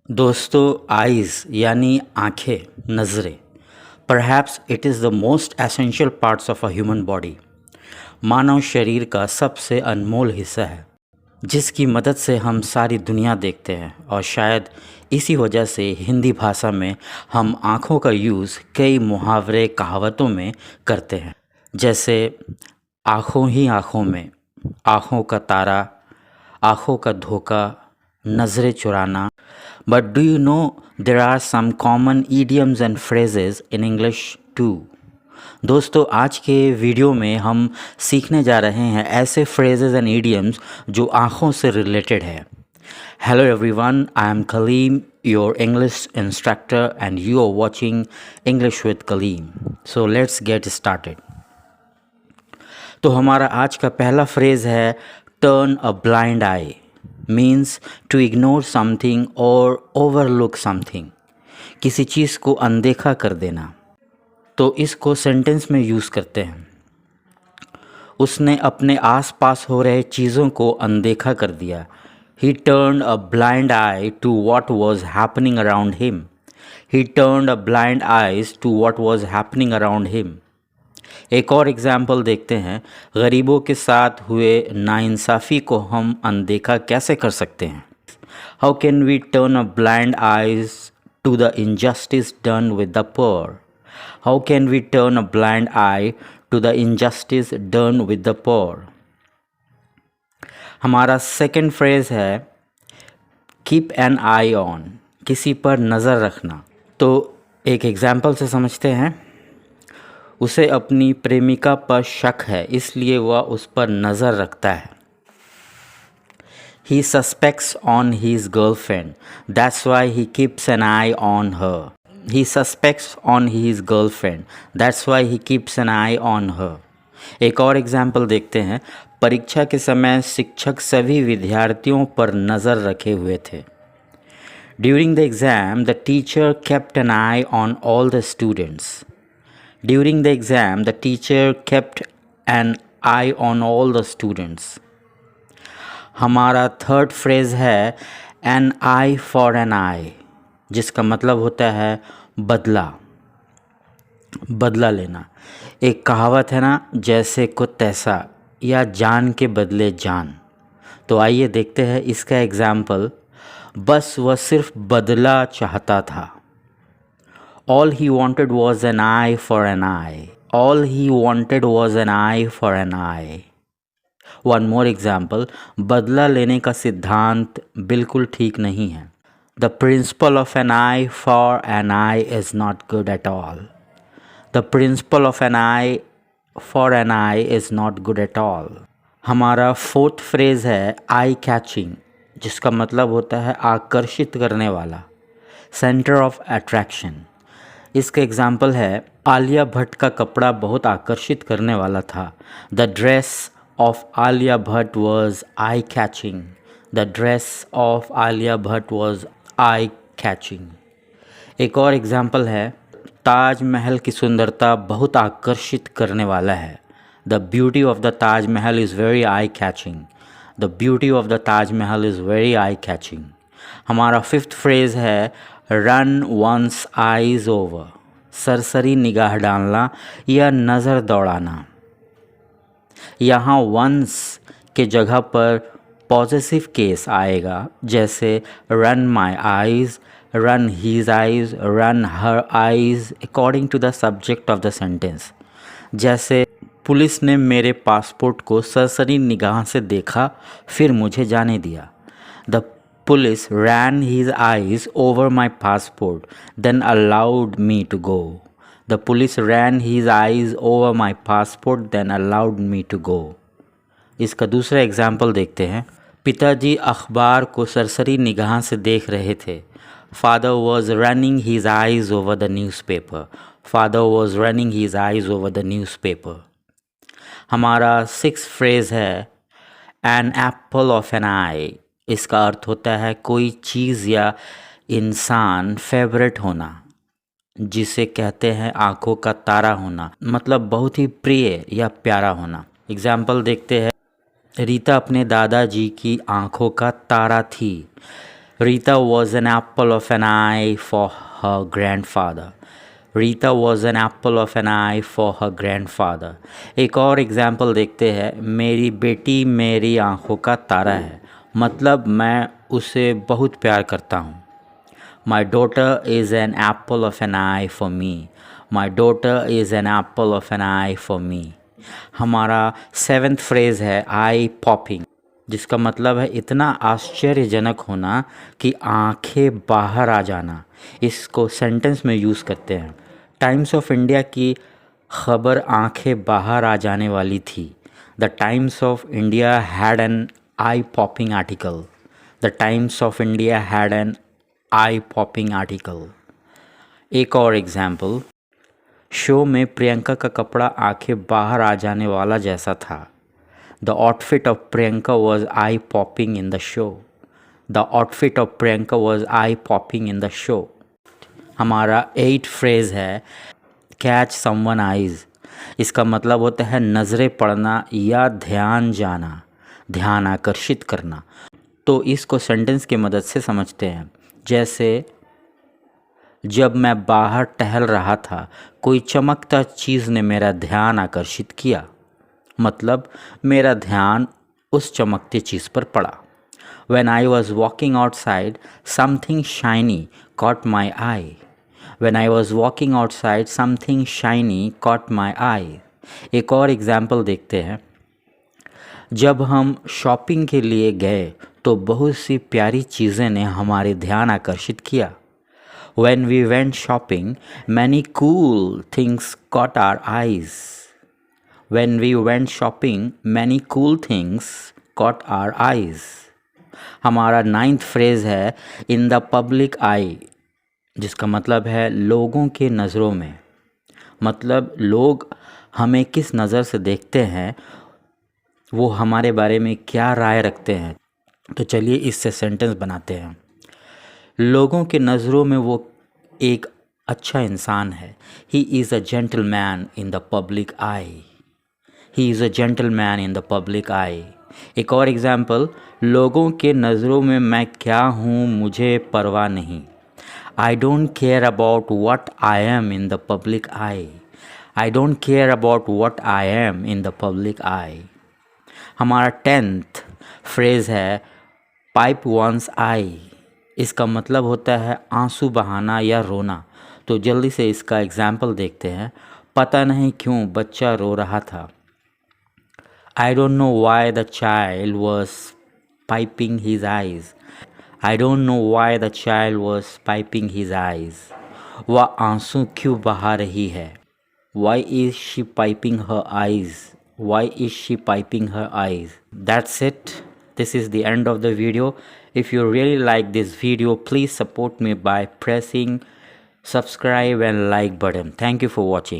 दोस्तों आइज़ यानी आँखें, नज़रें। Perhaps it is the most essential parts of a human body. मानव शरीर का सबसे अनमोल हिस्सा है जिसकी मदद से हम सारी दुनिया देखते हैं, और शायद इसी वजह से हिंदी भाषा में हम आँखों का यूज़ कई मुहावरे कहावतों में करते हैं, जैसे आँखों ही आँखों में, आँखों का तारा, आँखों का धोखा, नज़रें चुराना। But do you know there are some common idioms and phrases in English too? दोस्तों आज के वीडियो में हम सीखने जा रहे हैं ऐसे phrases and idioms जो आँखों से related है। Hello everyone, I am Kaleem, your English instructor, and you are watching English with Kaleem. So let's get started. तो हमारा आज का पहला फ्रेज़ है turn a blind eye. Means to ignore something और ओवरलुक समथिंग, किसी चीज़ को अनदेखा कर देना। तो इसको सेंटेंस में यूज़ करते हैं। उसने अपने आसपास हो रहे चीज़ों को अनदेखा कर दिया। He turned a blind eye to what was happening around him. He turned a blind eyes to what was happening around him. एक और एग्जाम्पल देखते हैं। गरीबों के साथ हुए नाइंसाफ़ी को हम अनदेखा कैसे कर सकते हैं? How can we turn a blind eyes to the injustice done with the poor? How can we turn a blind eye to the injustice done with the poor? हमारा सेकेंड फ्रेज है कीप एन आई ऑन, किसी पर नज़र रखना। तो एक example से समझते हैं। उसे अपनी प्रेमिका पर शक है, इसलिए वह उस पर नज़र रखता है। He suspects on his girlfriend, that's why he keeps an eye on her. He suspects on his girlfriend, that's why he keeps an eye on her. एक और एग्जाम्पल देखते हैं। परीक्षा के समय शिक्षक सभी विद्यार्थियों पर नज़र रखे हुए थे। During the exam, the teacher kept an eye on all the students. During the exam, the teacher kept an eye on all the students. हमारा थर्ड फ्रेज है an eye for an eye, जिसका मतलब होता है बदला लेना। एक कहावत है ना, जैसे को तैसा, या जान के बदले जान। तो आइए देखते हैं इसका एग्जाम्पल। बस वह सिर्फ बदला चाहता था। All he wanted was an eye for an eye. All he wanted was an eye for an eye. One more example. बदला लेने का सिद्धांत बिल्कुल ठीक नहीं है। The principle of an eye for an eye is not good at all. The principle of an eye for an eye is not good at all. हमारा fourth phrase है आई कैचिंग, जिसका मतलब होता है आकर्षित करने वाला, सेंटर ऑफ अट्रैक्शन। इसका एग्जाम्पल है आलिया भट्ट का कपड़ा बहुत आकर्षित करने वाला था। The dress of Alia Bhatt was I catching. The dress of Alia Bhatt was eye catching. एक और एग्जाम्पल है ताज महल की सुंदरता बहुत आकर्षित करने वाला है। The beauty of the Taj Mahal is very eye catching. The beauty of the Taj Mahal is very eye catching. हमारा फिफ्थ फ्रेज है रन वंस आइज ओवर, सरसरी निगाह डालना या नज़र दौड़ाना। यहाँ वंस के जगह पर पॉजिटिव केस आएगा, जैसे run my eyes, run his eyes, run her eyes, according to the subject of the sentence. जैसे पुलिस ने मेरे पासपोर्ट को सरसरी निगाह से देखा, फिर मुझे जाने दिया। The Police ran his eyes over my passport, then allowed me to go. The police ran his eyes over my passport, then allowed me to go. इसका दूसरा एग्जाम्पल देखते हैं। पिताजी अखबार को सरसरी निगाह से देख रहे थे। Father was running his eyes over the newspaper. Father was running his eyes over the newspaper. हमारा सिक्स्थ फ्रेज है an apple of an eye. इसका अर्थ होता है कोई चीज़ या इंसान फेवरेट होना, जिसे कहते हैं आँखों का तारा होना, मतलब बहुत ही प्रिय या प्यारा होना। एग्जाम्पल देखते हैं। रीता अपने दादाजी की आँखों का तारा थी। Rita was an apple of an eye for her grandfather. Rita was an apple of an eye for her grandfather. एक और एग्जाम्पल देखते हैं, मेरी बेटी मेरी आंखों का तारा है, मतलब मैं उसे बहुत प्यार करता हूँ। My daughter is an apple of an eye for me. My daughter is an apple of an eye for me. हमारा 7th फ्रेज़ है आई पॉपिंग, जिसका मतलब है इतना आश्चर्यजनक होना कि आंखें बाहर आ जाना। इसको सेंटेंस में यूज़ करते हैं। टाइम्स ऑफ इंडिया की खबर आंखें बाहर आ जाने वाली थी। The times of India had an I popping article. The times of India had an I popping article. एक और एग्जाम्पल, शो में प्रियंका का कपड़ा आंखें बाहर आ जाने वाला जैसा था। The outfit of Priyanka was I popping in the show. The outfit of Priyanka was I popping in the show. हमारा 8th फ्रेज़ है कैच समवन आइज़। इसका मतलब होता है नज़रें पड़ना या ध्यान जाना, ध्यान आकर्षित करना। तो इसको सेंटेंस की मदद से समझते हैं। जैसे जब मैं बाहर टहल रहा था, कोई चमकता चीज़ ने मेरा ध्यान आकर्षित किया, मतलब मेरा ध्यान उस चमकती चीज़ पर पड़ा। When I was walking outside, something shiny caught my eye. When I was walking outside, something shiny caught my eye. एक और एग्जाम्पल देखते हैं। जब हम शॉपिंग के लिए गए तो बहुत सी प्यारी चीज़ें ने हमारे ध्यान आकर्षित किया। When we went shopping, many cool things caught our eyes. When we went shopping, many cool things caught our eyes. हमारा 9th फ्रेज़ है इन द पब्लिक आई, जिसका मतलब है लोगों के नज़रों में, मतलब लोग हमें किस नज़र से देखते हैं, वो हमारे बारे में क्या राय रखते हैं। तो चलिए इससे सेंटेंस बनाते हैं। लोगों के नज़रों में वो एक अच्छा इंसान है। He is a gentleman in the public eye. He is a gentleman in the public eye. एक और एग्जाम्पल, लोगों के नज़रों में मैं क्या हूँ मुझे परवाह नहीं। I don't care about what I am in the public eye. I don't care about what I am in the public eye. हमारा 10th फ्रेज़ है पाइप वंस आई। इसका मतलब होता है आंसू बहाना या रोना। तो जल्दी से इसका एग्जाम्पल देखते हैं। पता नहीं क्यों बच्चा रो रहा था। I don't know why the child was piping his eyes. I don't know why the child was piping his eyes. वह आंसू क्यों बहा रही है? Why is she piping her eyes? Why is she piping her eyes? That's it. This is the end of the video. If you really like this video, please support me by pressing subscribe and like button. Thank you for watching.